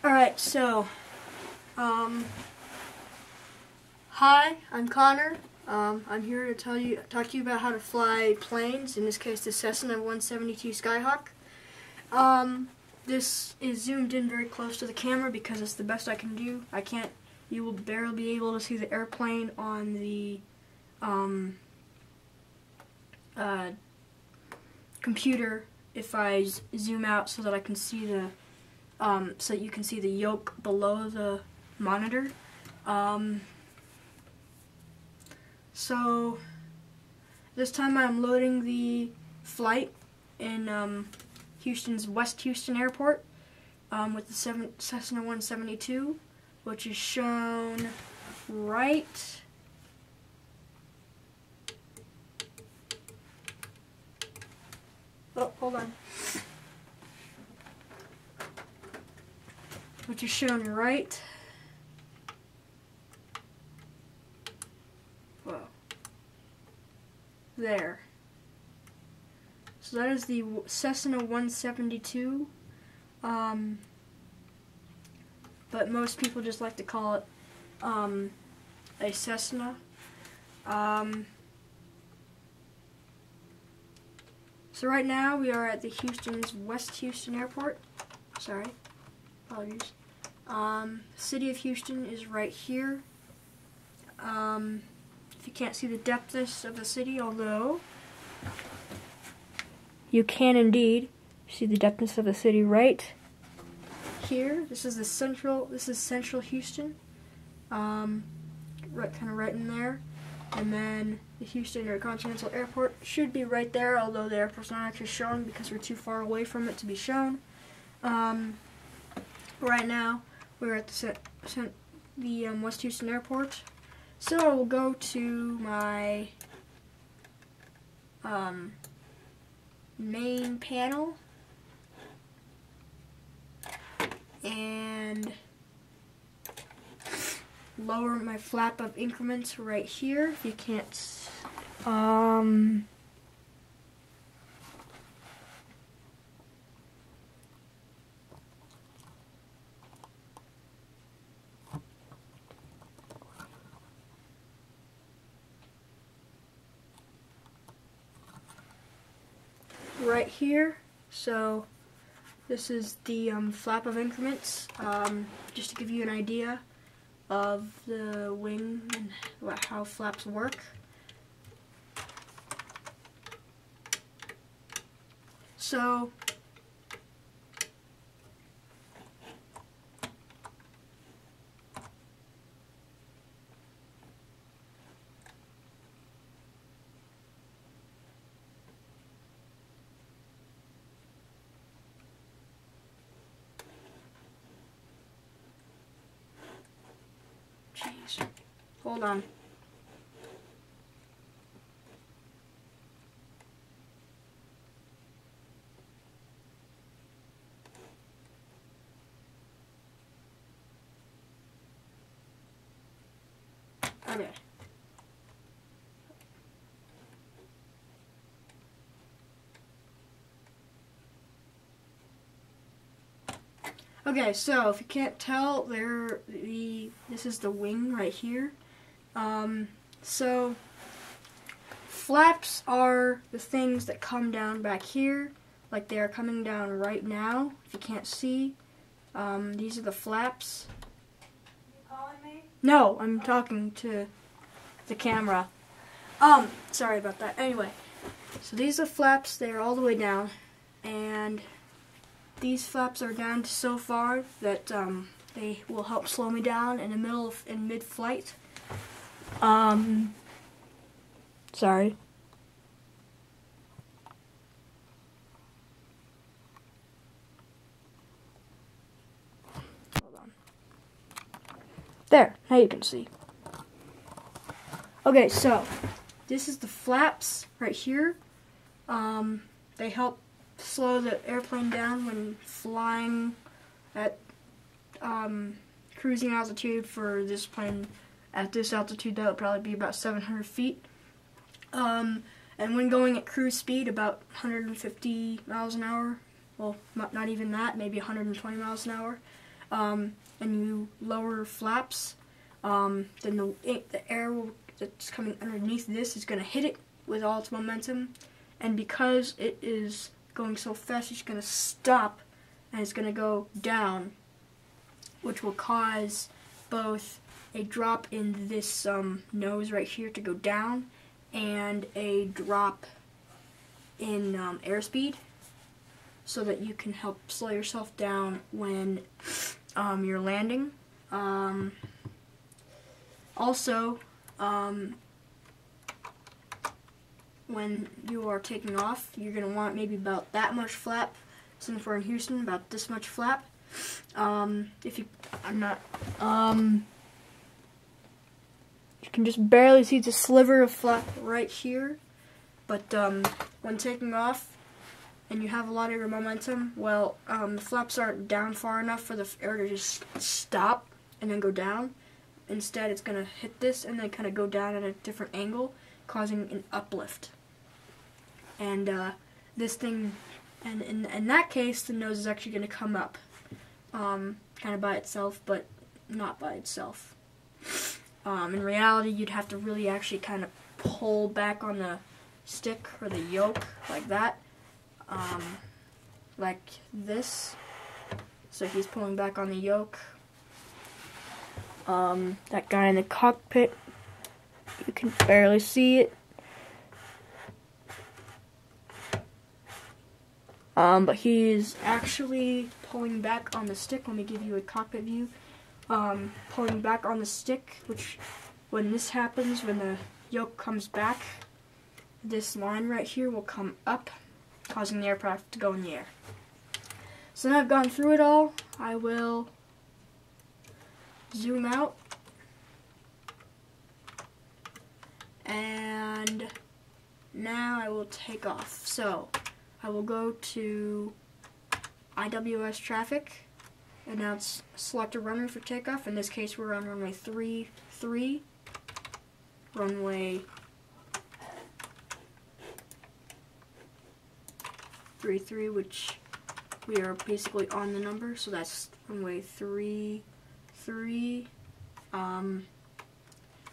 Alright, so, hi, I'm Connor. I'm here to talk to you about how to fly planes, in this case the Cessna 172 Skyhawk. This is zoomed in very close to the camera because it's the best I can do. You will barely be able to see the airplane on the, computer if I zoom out so that I can see the so you can see the yoke below the monitor. So this time I'm loading the flight in Houston's West Houston Airport with the Cessna 172, which is shown right hold on. Which is shown right there. So that is the Cessna 172, but most people just like to call it a Cessna. So right now we are at the Houston's West Houston Airport. Sorry, apologies. City of Houston is right here. If you can't see the depthness of the city, although you can indeed see the depthness of the city right here. This is central Houston, kind of right in there. And then the Houston Intercontinental Airport should be right there, although the airport's not actually shown because we're too far away from it to be shown. Right now, we're at the West Houston Airport. So I will go to my main panel and lower my flap of increments right here. If you can't, right here. So this is the flap of increments, just to give you an idea of the wing and how flaps work. So jeez, hold on. Okay. Okay, so if you can't tell, this is the wing right here. So flaps are the things that come down back here, like they are coming down right now. If you can't see, these are the flaps. You calling me? No, I'm talking to the camera. Sorry about that. Anyway, so these are flaps. They are all the way down, and these flaps are down so far that they will help slow me down in mid-flight. Sorry. Hold on. There, now you can see. Okay, so this is the flaps right here. They help slow the airplane down when flying at cruising altitude. For this plane at this altitude, that would probably be about 700 feet. And when going at cruise speed, about 150 miles an hour, well, not even that, maybe 120 miles an hour, and you lower flaps, then the air that's coming underneath this is going to hit it with all its momentum, and because it is going so fast, it's going to stop and it's going to go down, which will cause both a drop in this nose right here to go down and a drop in airspeed, so that you can help slow yourself down when you're landing. Also, when you are taking off, you're going to want maybe about that much flap. Since we're in Houston, about this much flap. You can just barely see the sliver of flap right here. But when taking off and you have a lot of your momentum, well, the flaps aren't down far enough for the air to just stop and then go down. Instead, it's going to hit this and then kind of go down at a different angle, causing an uplift. And this thing, and in that case, the nose is actually going to come up, kind of by itself, but not by itself. In reality, you'd have to really actually kind of pull back on the stick or the yoke like that, like this. So he's pulling back on the yoke. That guy in the cockpit, you can barely see it. But he's actually pulling back on the stick. Let me give you a cockpit view. Pulling back on the stick, which when this happens, when the yoke comes back, this line right here will come up, causing the aircraft to go in the air. So now I've gone through it all, I will zoom out, and now I will take off. So I will go to IWS traffic, and now it's select a runway for takeoff. In this case, we're on runway 33, runway 33, which we are basically on the number, so that's runway 33,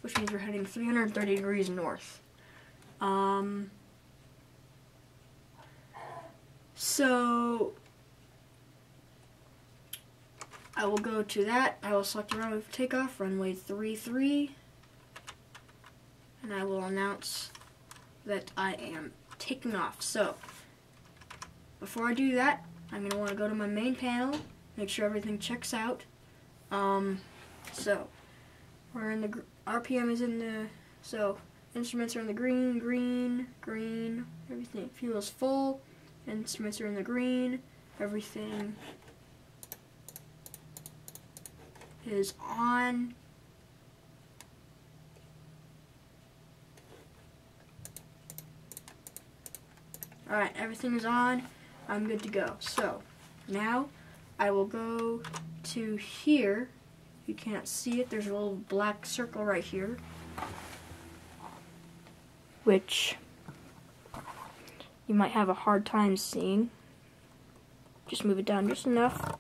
which means we're heading 330 degrees north. So I will go to that. I will select a runway for takeoff, runway 33, and I will announce that I am taking off. So before I do that, I'm going to want to go to my main panel, make sure everything checks out. So we're in the RPM is in the, so instruments are in the green, green, green, everything. Fuel is full. Instruments are in the green. Everything is on. Alright, everything is on. I'm good to go. So now I will go to here. You can't see it. There's a little black circle right here, which you might have a hard time seeing. Just move it down just enough.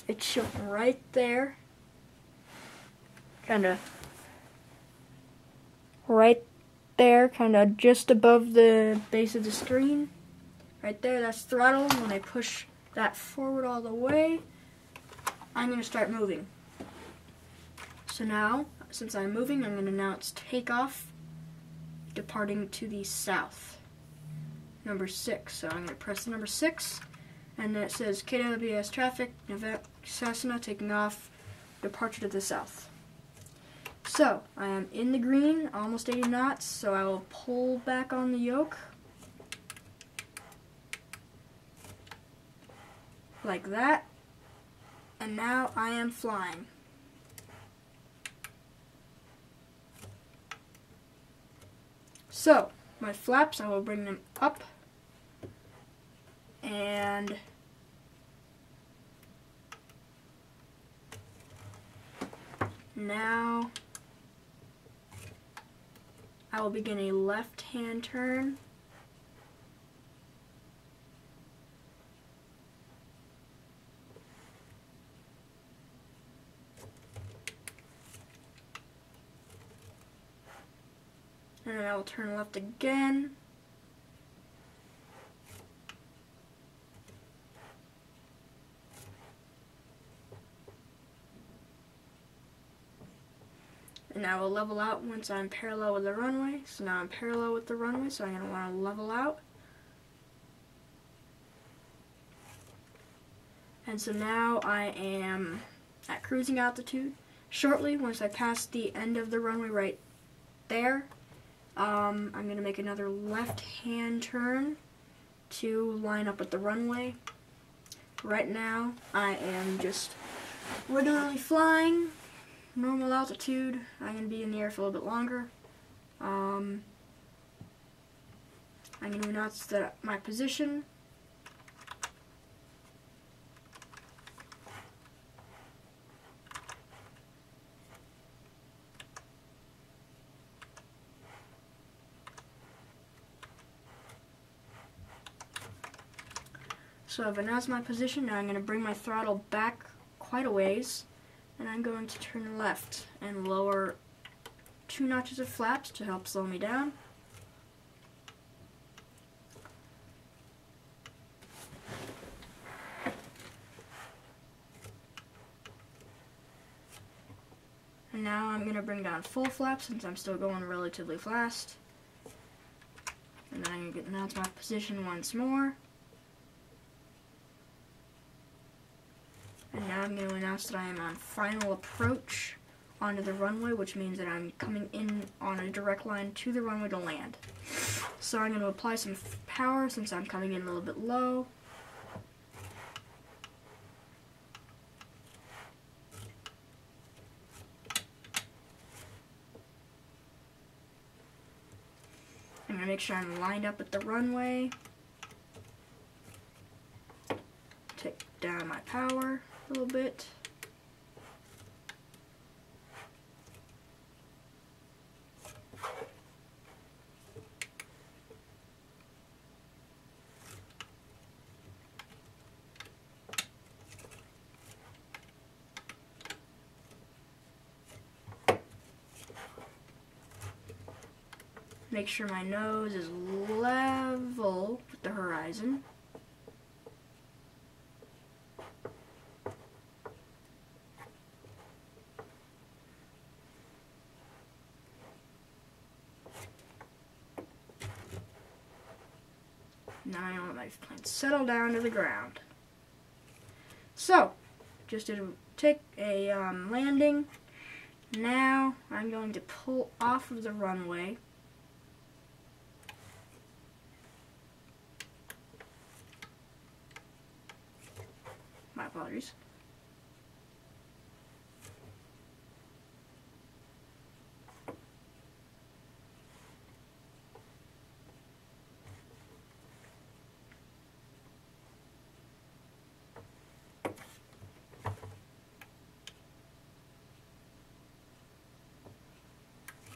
It's showing right there. Kind of right there, kind of just above the base of the screen. Right there, that's throttle. When I push that forward all the way, I'm going to start moving. So now, since I'm moving, I'm going to announce takeoff, departing to the south. Number 6. So I'm going to press the number 6, and then it says KWS traffic, Cessna taking off, departure to the south. So I am in the green, almost 80 knots, so I will pull back on the yoke, like that, and now I am flying. So my flaps, I will bring them up, and now I will begin a left-hand turn. And then I will turn left again. And I will level out once I'm parallel with the runway. So now I'm parallel with the runway, so I'm going to want to level out. And so now I am at cruising altitude. Shortly, once I pass the end of the runway right there, I'm going to make another left-hand turn to line up with the runway. Right now, I am just literally flying, normal altitude. I'm going to be in the air for a little bit longer. I'm going to announce that my position. So I've announced my position. Now I'm going to bring my throttle back quite a ways, and I'm going to turn left and lower 2 notches of flaps to help slow me down. And now I'm going to bring down full flaps since I'm still going relatively fast. And then I'm going to announce my position once more. And now I'm going to announce that I am on final approach onto the runway, which means that I'm coming in on a direct line to the runway to land. So I'm going to apply some power since I'm coming in a little bit low. I'm going to make sure I'm lined up with the runway. Take down my power a little bit. Make sure my nose is level with the horizon. Now I want my plane to settle down to the ground. So, just to take a landing. Now I'm going to pull off of the runway. My apologies.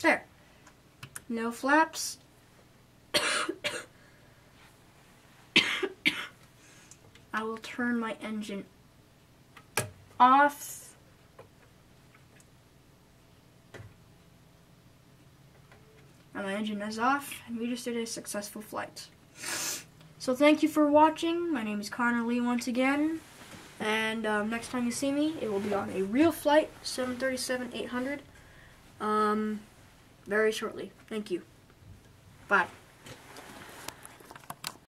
There. No flaps. I will turn my engine off. And my engine is off, and we just did a successful flight. So thank you for watching. My name is Connor Lee once again. And next time you see me, it will be on a real flight, 737-800, very shortly. Thank you. Bye.